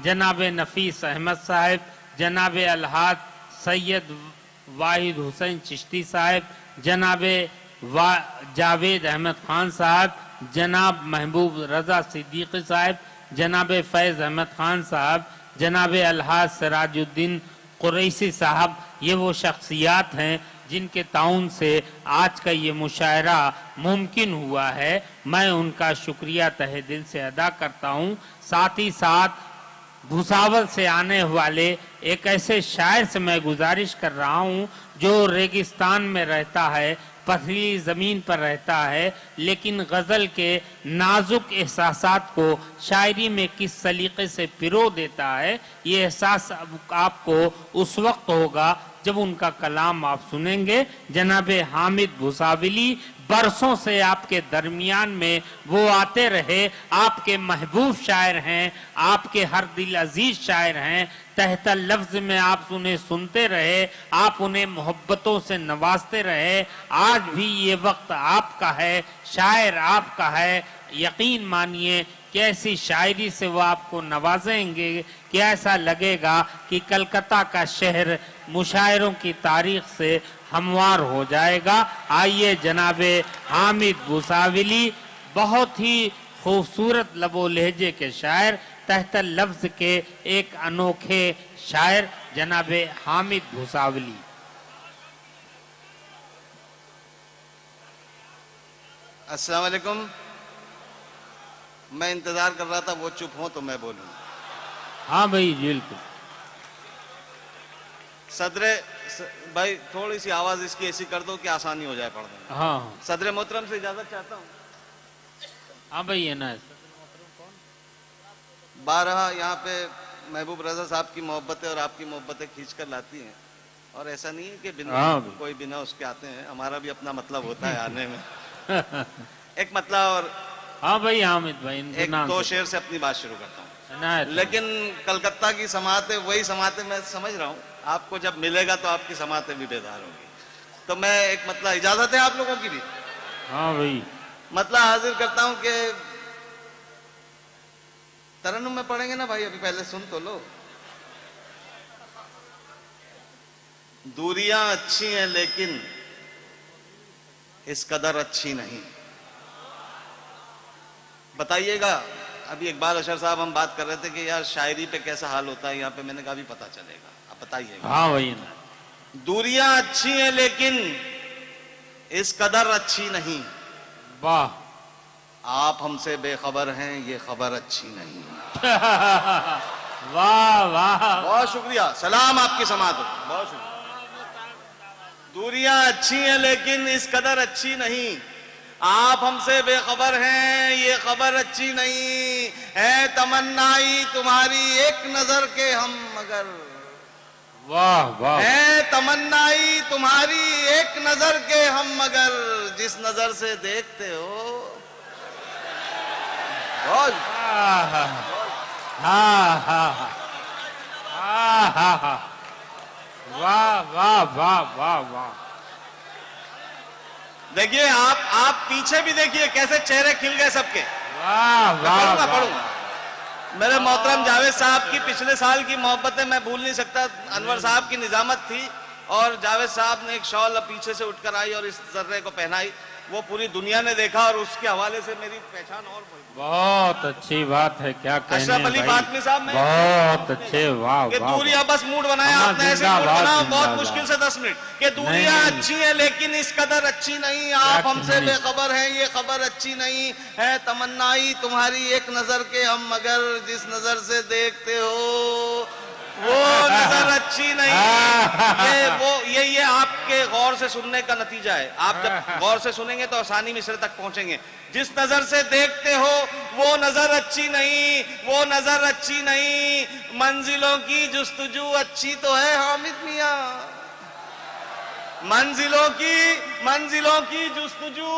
जनाब नफीस अहमद साहब, जनाब अलहाज सैयद वाहिद हुसैन चिश्ती साहब, जनाब जावेद अहमद खान साहब, जनाब महबूब रजा सिद्दीकी साहब, जनाब फैज़ अहमद खान साहब, जनाब अलहाज सिराजुद्दीन कुरैशी साहब, ये वो शख्सियात हैं जिनके ताउन से आज का ये मुशायरा मुमकिन हुआ है। मैं उनका शुक्रिया तहे दिल से अदा करता हूँ। साथ ही साथ भुसावल से आने वाले एक ऐसे शायर से मैं गुजारिश कर रहा हूँ जो रेगिस्तान में रहता है, पथरीली ज़मीन पर रहता है, लेकिन गज़ल के नाजुक एहसासात को शायरी में किस सलीक़े से पिरो देता है, ये एहसास आपको उस वक्त होगा जब उनका कलाम आप सुनेंगे। जनाब हामिद भुसावली बरसों से आपके दरमियान में वो आते रहे, आपके महबूब शायर हैं, आपके हर दिल अजीज शायर हैं। तहता लफ्ज़ में आप उन्हें सुनते रहे, आप उन्हें मोहब्बतों से नवाजते रहे। आज भी ये वक्त आपका है, शायर आपका है। यकीन मानिए कि ऐसी शायरी से वो आपको नवाजेंगे कि ऐसा लगेगा कि कलकत्ता का शहर मुशायरों की तारीख से हमवार हो जाएगा। आइए जनाबे हामिद भुसावली, बहुत ही खूबसूरत लबो लहजे के शायर, तहत लफ्ज़ के एक अनोखे शायर जनाबे हामिद भुसावली। अस्सलाम वालेकुम। मैं इंतजार कर रहा था वो चुप हो तो मैं बोलूं। हाँ भाई बिल्कुल। सदरे भाई थोड़ी सी आवाज इसकी ऐसी कर दो कि आसानी हो जाए पढ़ने में। हाँ सदरे मोहतरम से इजाजत चाहता हूँ। हाँ भाई है ना। बारहा यहाँ पे महबूब रजा साहब की मोहब्बतें और आपकी मोहब्बतें खींच कर लाती हैं, और ऐसा नहीं है कि बिना कोई बिना उसके आते हैं, हमारा भी अपना मतलब होता है आने में। एक मतलब और हाँ भाई हामिद भाई, एक दो शेर से अपनी बात शुरू करता हूँ। लेकिन कलकत्ता की समातें वही समातें मैं समझ रहा हूँ, आपको जब मिलेगा तो आपकी समातें भी बेदार होंगी। तो मैं एक मतलब इजाजत है आप लोगों की भी? हाँ भाई। मतलब हाजिर करता हूँ कि तरन्नुम में पढ़ेंगे ना भाई, अभी पहले सुन तो लो। दूरियां अच्छी हैं लेकिन इस कदर अच्छी नहीं। बताइएगा, अभी इकबाल अशर साहब हम बात कर रहे थे कि यार शायरी पे कैसा हाल होता है यहाँ पे, मैंने कहा भी पता चलेगा, अब बताइएगा। हाँ भाई ना। दूरियां अच्छी हैं लेकिन इस कदर अच्छी नहीं। वाह। आप हमसे बेखबर हैं, ये खबर अच्छी नहीं। वाह वाह, बहुत शुक्रिया, सलाम आपकी समात हो, बहुत शुक्रिया। दूरियां अच्छी हैं लेकिन इस कदर अच्छी नहीं। आप हमसे बेखबर हैं, ये खबर अच्छी नहीं है। तमन्नाई तुम्हारी एक नजर के हम मगर। वाह वाह। है तमन्नाई तुम्हारी एक नजर के हम मगर, जिस नजर से देखते हो। बहुत हाँ हाँ हाँ हाँ, वाह वाह वाह वाह वाह। देखिए आप पीछे भी देखिए कैसे चेहरे खिल गए सबके। वाह वाह। पढ़ूंगा। मेरे मोहतरम जावेद साहब की पिछले साल की मोहब्बतें मैं भूल नहीं सकता। अनवर साहब की निजामत थी और जावेद साहब ने एक शॉल पीछे से उठकर आई और इस जर्रे को पहनाई, वो पूरी दुनिया ने देखा और उसके हवाले से मेरी पहचान और बढ़ी। बहुत अच्छी बात है, क्या कहने अशरफ अली फातमी साहब में बहुत अच्छे। वाह कि वाह। दूरियां बस मूड बनाया आपने, ऐसे मूड बनाओ बहुत मुश्किल से 10 मिनट कि दूरियां अच्छी हैं लेकिन इस कदर अच्छी नहीं। आप हमसे बेखबर हैं, ये खबर अच्छी नहीं है। तमन्नाई तुम्हारी एक नजर के हम मगर, जिस नजर से देखते हो वो नजर अच्छी नहीं। ये आपके गौर से सुनने का नतीजा है। आप जब गौर से सुनेंगे तो आसानी मिस्र तक पहुंचेंगे। जिस नजर से देखते हो वो नजर अच्छी नहीं, वो नजर अच्छी नहीं। मंजिलों की जुस्तजू अच्छी तो है हामिद मियां। मंजिलों की जुस्तजू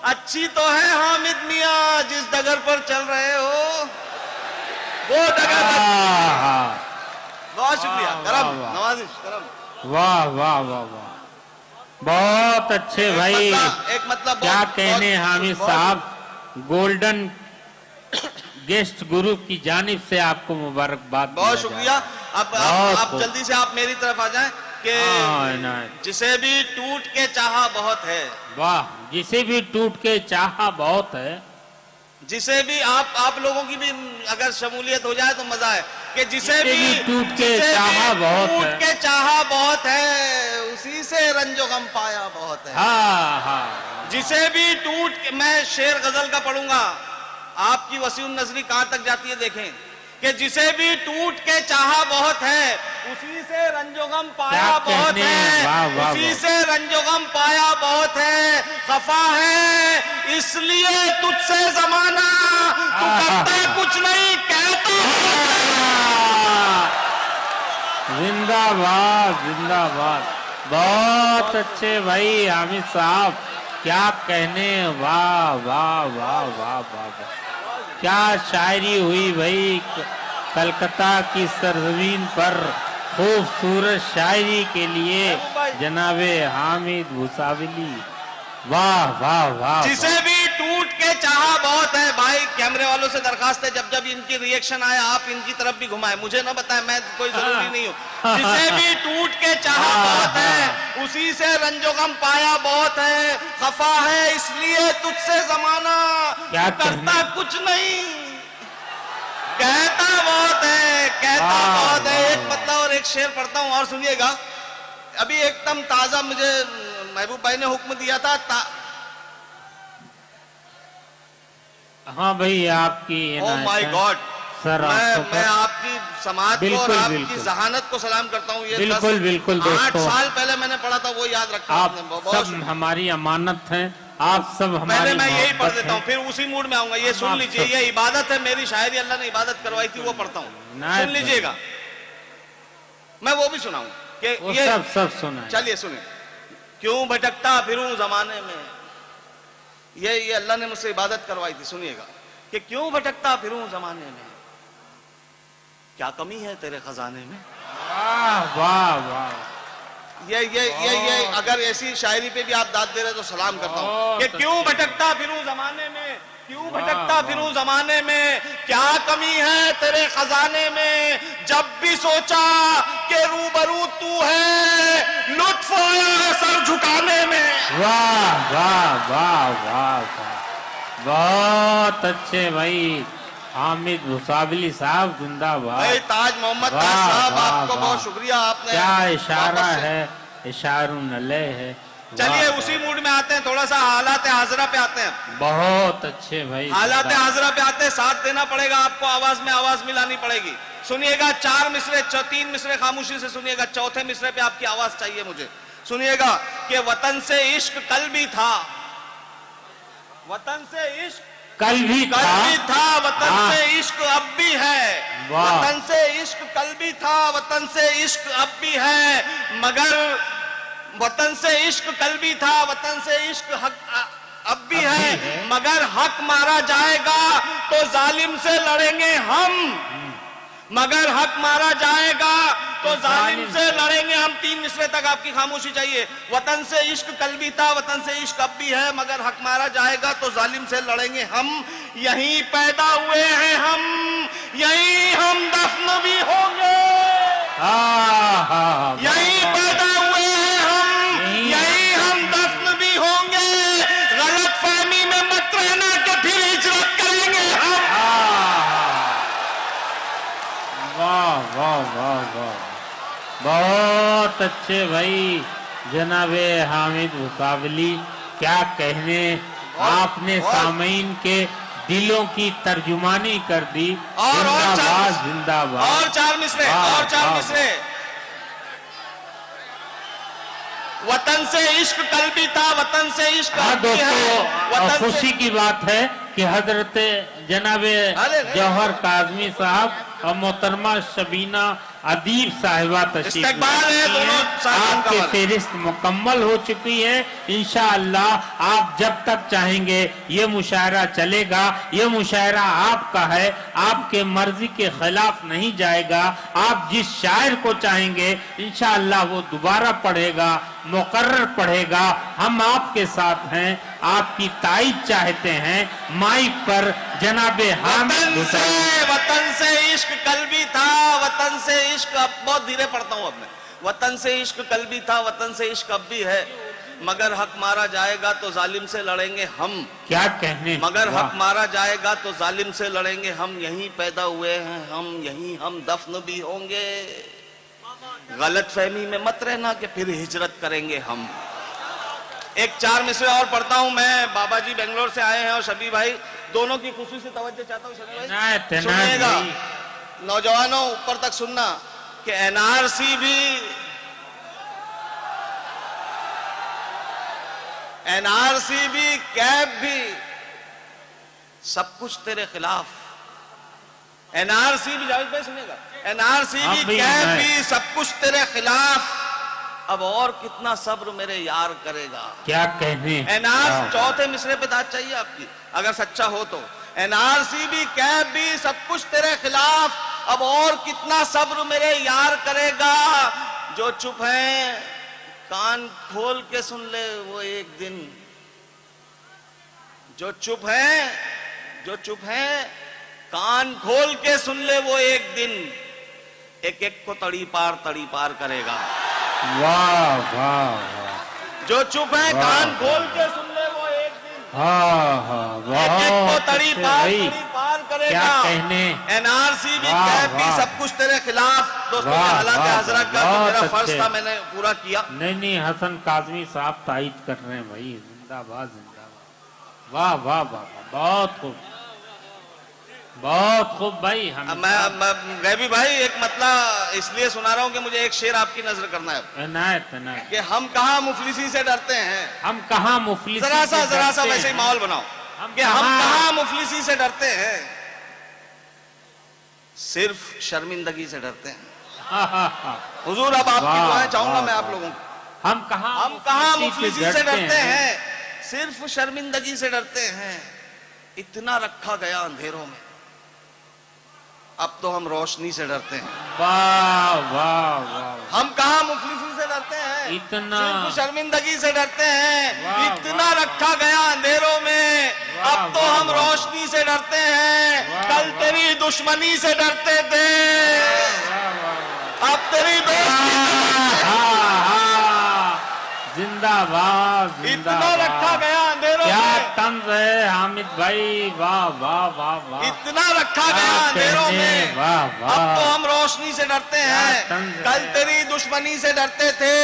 अच्छी तो है हामिद मियां। जिस डगर पर चल रहे हो वो डगर। बहुत शुक्रिया, करम नवाजिश करम। वाह वाह वाह वाह, बहुत अच्छे भाई। एक मतलब क्या कहने हामिद साहब, गोल्डन गेस्ट ग्रुप की जानिब से आपको मुबारकबाद। बहुत शुक्रिया। अब आप जल्दी से आप मेरी तरफ आ जाएं कि जिसे भी टूट के चाहा बहुत है। वाह, जिसे भी टूट के चाहा बहुत है। जिसे भी आप लोगों की भी अगर शमूलियत हो जाए तो मजा है कि जिसे भी टूट के चाहा बहुत है उसी से रंजो गम पाया बहुत है। हाँ हाँ। जिसे भी मैं शेर गजल का पढ़ूंगा, आपकी वसीउन नजरी कहां तक जाती है देखें कि जिसे भी टूट के चाहा बहुत है उसी से रंजोगम पाया बहुत है, उसी से रंजोगम पाया बहुत है। खफा है इसलिए तुझसे जमाना, तू करता कुछ नहीं कहता। जिंदाबाद जिंदाबाद, बहुत अच्छे भाई हामिद साहब, क्या कहने। वाह वाह वाह वाह वाह, क्या शायरी हुई भाई। कलकत्ता की सरजमीन पर खूबसूरत शायरी के लिए जनाबे हामिद भूसावली, वाह वाह वाह। जिसे भी टूट के चाहा बहुत है। भाई कैमरे वालों से दरखास्त है, जब जब इनकी रिएक्शन आए आप इनकी तरफ भी घुमाए, मुझे ना बताएं, मैं कोई जरूरी नहीं हूँ। जिसे भी टूट के चाहा बहुत है उसी से रंजोगम पाया बहुत है। खफा है इसलिए तुझसे जमाना, क्या करता कुछ नहीं कहता बहुत है, कहता बहुत है। एक बदला और एक शेर पढ़ता हूं और सुनिएगा। अभी एकदम ताजा मुझे महबूब भाई ने हुक्म दिया था हाँ भाई आपकी। ओ माय गॉड सर, मैं आपकी समाज को और आपकी जहानत को सलाम करता हूँ। ये बिल्कुल बिल्कुल 8 साल पहले मैंने पढ़ा था, वो याद रखा। आप सब हमारी अमानत हैं, आप सब हमारी। पहले मैं यही पढ़ देता हूँ, फिर उसी मूड में आऊंगा। ये सुन लीजिए, ये इबादत है मेरी, शायरी अल्लाह ने इबादत करवाई थी, वो पढ़ता हूँ, सुन लीजिएगा। मैं वो भी सुनाऊं कि ये सब सुना। चलिए सुने। क्यों भटकता फिरूं जमाने में, ये अल्लाह ने मुझसे इबादत करवाई थी, सुनिएगा कि क्यों भटकता फिरूं जमाने में, क्या कमी है तेरे खजाने में। वाह वाह वाह। ये अगर ऐसी शायरी पे भी आप दाद दे रहे तो सलाम करता हूँ कि क्यों भटकता फिरूं जमाने में, क्यों भटकता फिरूं जमाने में, क्या कमी है तेरे खजाने में। जब भी सोचा कि रूबरू तू है, लुत्फ आया सर झुकाने में। वाह वाह वाह वाह, बहुत अच्छे भाई हामिद भूसावली साहब, जिंदाबाद। भाई ताज मोहम्मद ताज साहब, आपको बहुत शुक्रिया। आपने क्या इशारा है, इशारुन अलैह है। चलिए उसी मूड में आते हैं, थोड़ा सा हालात हाजरा पे आते हैं। बहुत अच्छे भाई, हालात हाजरा पे आते हैं। साथ देना पड़ेगा आपको, आवाज में आवाज मिलानी पड़ेगी। सुनिएगा 4 मिसरे, 3 मिसरे खामोशी से सुनिएगा, चौथे मिसरे पे आपकी आवाज चाहिए मुझे। सुनिएगा कि वतन से इश्क कल भी था, वतन से इश्क कल भी था, वतन से इश्क अब भी है। वतन से इश्क कल भी था, वतन से इश्क अब भी है। मगर वतन से इश्क कल भी था, वतन से इश्क हक अब भी है। मगर हक मारा जाएगा तो जालिम से लड़ेंगे हम, मगर हक मारा जाएगा तो जालिम से लड़ेंगे हम। 3 मिसरे तक आपकी खामोशी चाहिए। वतन से इश्क कल भी था, वतन से इश्क अब भी है, मगर हक मारा जाएगा तो जालिम से लड़ेंगे हम। यहीं पैदा हुए हैं हम, यहीं हम दफन भी होंगे। यहीं पैदा हुए हैं हम, यहीं हम दफन भी होंगे। गलत फहमी में मत रहना कि फिर हिजरत करेंगे हम। वाह वाह वाह वाह, बहुत अच्छे भाई जनाबे हामिद भूसावली, क्या कहने। आपने सामीन के दिलों की तर्जुमानी कर दी। जिंदाबाद जिंदाबाद। और 4 मिसरे, और 4 मिसरे। वतन से इश्क कल भी था, वतन से इश्क अब भी है। खुशी की बात है कि हजरत जनाबे जौहर काजमी साहब और मोहतरमा शबीना अदीब साहिबा तशरीफ आपकी फहरिस्त मुकम्मल हो चुकी है। इंशाअल्लाह आप जब तक चाहेंगे ये मुशायरा चलेगा। ये मुशायरा आपका है, आपके मर्जी के खिलाफ नहीं जाएगा। आप जिस शायर को चाहेंगे इंशाअल्लाह वो दोबारा पढ़ेगा, मुकर्रर पढ़ेगा। हम आपके साथ हैं, आपकी ताईद चाहते हैं। माइक पर जनाबे हामिद हुसैन। वतन से इश्क कल भी था, वतन से इश्क, अब बहुत धीरे पढ़ता हूं अब मैं। वतन से इश्क कल भी था, वतन से इश्क अब भी है, मगर हक मारा जाएगा तो जालिम से लड़ेंगे हम। क्या कहने, मगर हक मारा जाएगा तो जालिम से लड़ेंगे हम। यहीं पैदा हुए हैं हम, यहीं हम दफन भी होंगे। गलत फहमी में मत रहना कि फिर हिजरत करेंगे हम। एक 4 मिसरे और पढ़ता हूं मैं। बाबा जी बेंगलोर से आए हैं और शबी भाई, दोनों की खुशी से तवज्जो चाहता हूं। शबी भाई सुनिएगा, नौजवानों ऊपर तक सुनना कि एनआरसी भी कैब भी सब कुछ तेरे खिलाफ। एनआरसी भी, जावेद भाई सुनिएगा, एनआरसी भी कैब भी सब कुछ तेरे खिलाफ। अब और कितना सब्र मेरे यार करेगा। क्या कहने। एनआरसी चौथे मिसरे पे दाद चाहिए आपकी, अगर सच्चा हो तो। एनआरसी भी कैब भी सब कुछ तेरे खिलाफ, अब और कितना सब्र मेरे यार करेगा। जो चुप है कान खोल के सुन ले वो एक दिन। जो चुप है कान खोल के सुन ले वो एक दिन। एक एक को तड़ी पार करेगा। वाह वाह वाह। जो चुप है कान खोल के सुन ले वो एक दिन। हाँ एक एक को तड़ी पार करेगा। क्या कहने। एनआरसी भी कैब भी सब कुछ तेरे खिलाफ। दोस्तों के हालात हजरत का तो मेरा फर्ज था, मैंने पूरा किया। नहीं, हसन काजमी साहब तायद कर रहे हैं भाई। जिंदाबाद जिंदाबाद। वाह वाह वाह, बहुत खूब भाई। मैं गैबी भाई एक मतलब इसलिए सुना रहा हूँ कि मुझे एक शेर आपकी नजर करना है। इनायत कि हम कहाँ मुफलिसी से डरते हैं। हम कहाँ मुफलिसी, जरा सा वैसे ही माहौल बनाओ कि हम कहाँ मुफलिसी से डरते हैं, सिर्फ शर्मिंदगी से डरते हैं। हुजूर अब आपकी दुआएं चाहूंगा मैं आप लोगों को। हम कहाँ मुफलिसी से डरते हैं, सिर्फ शर्मिंदगी से डरते हैं। इतना रखा गया अंधेरों में, अब तो हम रोशनी से डरते हैं। वाह वाह वाह। हम कहाँ मुफलिसी से डरते हैं, इतना सिर्फ शर्मिंदगी से डरते हैं। इतना रखा गया अंधेरों में, अब तो हम रोशनी से डरते हैं। कल तेरी दुश्मनी से डरते थे, अब तेरी दोस्ती। जिंदाबाद। इतना रखा गया अंधेरों में, क्या तंज है हामिद भाई। वाह वाह वाह वाह। इतना रखा गया अंधेरों में, वाह वाह। अब तो हम रोशनी से डरते हैं। कल तेरी दुश्मनी से डरते थे,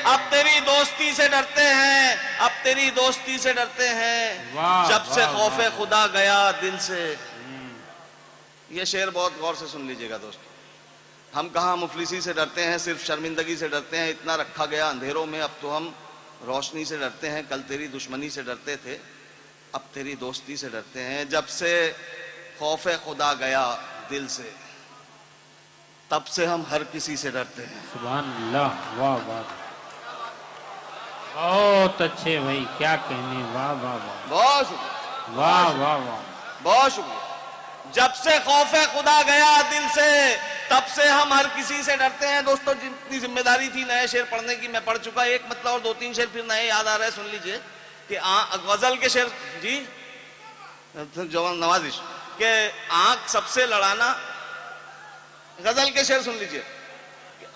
अब तेरी दोस्ती से डरते हैं। अब तेरी दोस्ती से डरते हैं। जब से खौफे खुदा गया दिल से। ये शेर बहुत गौर से सुन लीजिएगा दोस्तों। हम कहाँ मुफलिसी से डरते हैं, सिर्फ शर्मिंदगी से डरते हैं। इतना रखा गया अंधेरों में, अब तो हम रोशनी से डरते हैं। कल तेरी दुश्मनी से डरते थे, अब तेरी दोस्ती से डरते हैं। जब से खौफे खुदा गया दिल से, तब से हम हर किसी से डरते हैं। सुभान अल्लाह। वाह वाह, बहुत अच्छे भाई। क्या कहने। वाह वाह वाह, बहुत शुक्रिया। वाह वाह वाह, बहुत शुक्रिया। जब से खौफे खुदा गया दिल से, तब से हम हर किसी से डरते हैं। दोस्तों जितनी जिम्मेदारी थी नए शेर पढ़ने की मैं पढ़ चुका। एक मतलब और 2-3 शेर फिर नए याद आ रहे हैं, सुन लीजिए। कि गजल के शेर जी जवान नवाजिश के आंख सबसे लड़ाना। गजल के शेर सुन लीजिए।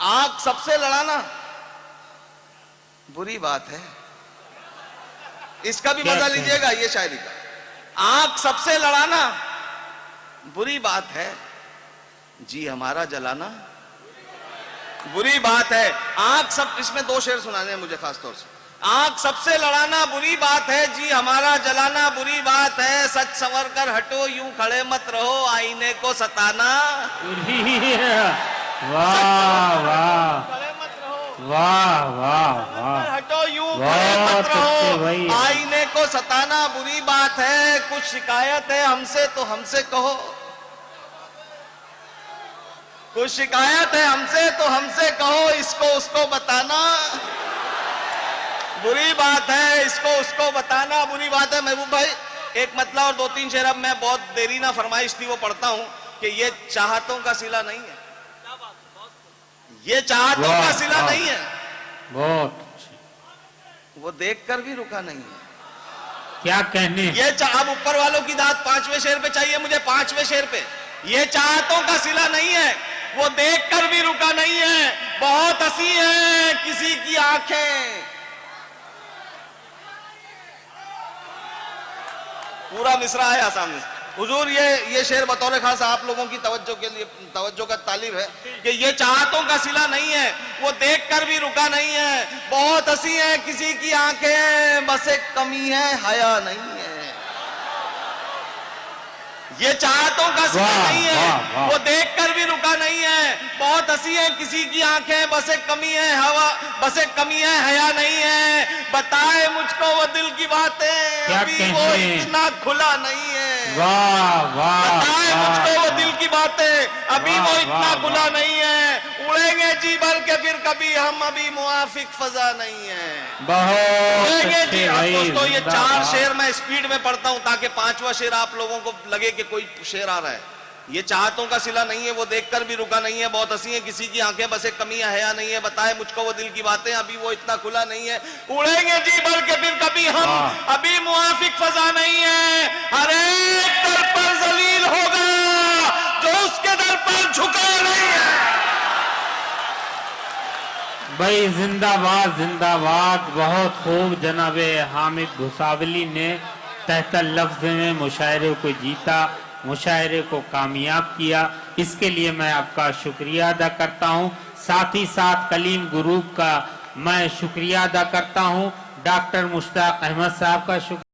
आंख सबसे लड़ाना बुरी बात है। इसका भी मजा लीजिएगा ये शायरी का। आंख सबसे लड़ाना बुरी बात है, जी हमारा जलाना बुरी बात है। आंख सब, इसमें 2 शेर सुनाने हैं मुझे खास तौर से। आंख सबसे लड़ाना बुरी बात है, जी हमारा जलाना बुरी बात है। सच संवर कर हटो, यूं खड़े मत रहो, आईने को सताना। वाह वाह वाह वाह वाह। हटो यूं खड़े मत रहो, आईने को सताना बुरी बात है। कुछ शिकायत है हमसे तो हमसे कहो, कुछ शिकायत है हमसे तो हमसे कहो। इसको उसको बताना बुरी बात है, इसको उसको बताना बुरी बात है। महबूब भाई एक मतलब और 2-3 शेर, अब मैं बहुत देरी ना फरमाइश थी वो पढ़ता हूं कि ये चाहतों का सिला नहीं है, ये चाहतों का सिला नहीं है। बहुत वो देखकर भी रुका नहीं है। क्या कहने। ये अब ऊपर वालों की दाद 5वें शेर पे चाहिए मुझे, 5वें शेर पे। ये चाहतों का सिला नहीं है, वो देखकर भी रुका नहीं है, बहुत हंसी है किसी की आंखें। पूरा मिसरा है सामने से। हुजूर ये शेर बतौर खास आप लोगों की तवज्जो के लिए, तवज्जो का तालिब है कि ये चाहतों का सिला नहीं है, वो देखकर भी रुका नहीं है, बहुत हंसी है किसी की आंखें, बस एक कमी है हया नहीं है। ये चाहतों का सिला नहीं है, वो देखकर भी रुका नहीं है, बहुत हंसी है किसी की आंखें, बस एक कमी है हवा, बस एक कमी है हया नहीं है। बताए मुझको वो दिल की बातें, अभी वो इतना खुला नहीं है। वाह वाह। बताए मुझको वो दिल की बातें, अभी वो इतना खुला नहीं है। उड़ेंगे जी भर के फिर कभी हम, अभी मुआफिक फजा नहीं है। बहुत उड़ेंगे जी। अच्छे भाई, दोस्तों ये जिंदाबाद। 4 शेर मैं स्पीड में पढ़ता हूं ताकि 5वां शेर आप लोगों को लगे कि कोई शेर आ रहा है। ये चाहतों का सिला नहीं है, वो देखकर भी रुका नहीं है, बहुत हंसी है किसी की आंखें, बस एक कमी है हया नहीं है। बताए मुझको वो दिल की बातें, अभी वो इतना खुला नहीं है। उड़ेंगे जी भर के फिर कभी हम, अभी मुआफिक फजा नहीं है। हर एक दर पर जलील होगा जो उसके दर पर झुका नहीं है। भाई जिंदाबाद जिंदाबाद। बहुत खूब जनाबे हामिद भुसावली ने तहत लफ्ज में मुशायरे को जीता, मुशायरे को कामयाब किया। इसके लिए मैं आपका शुक्रिया अदा करता हूं। साथ ही साथ कलीम ग्रुप का मैं शुक्रिया अदा करता हूं। डॉक्टर मुश्ताक अहमद साहब का शुक्रिया।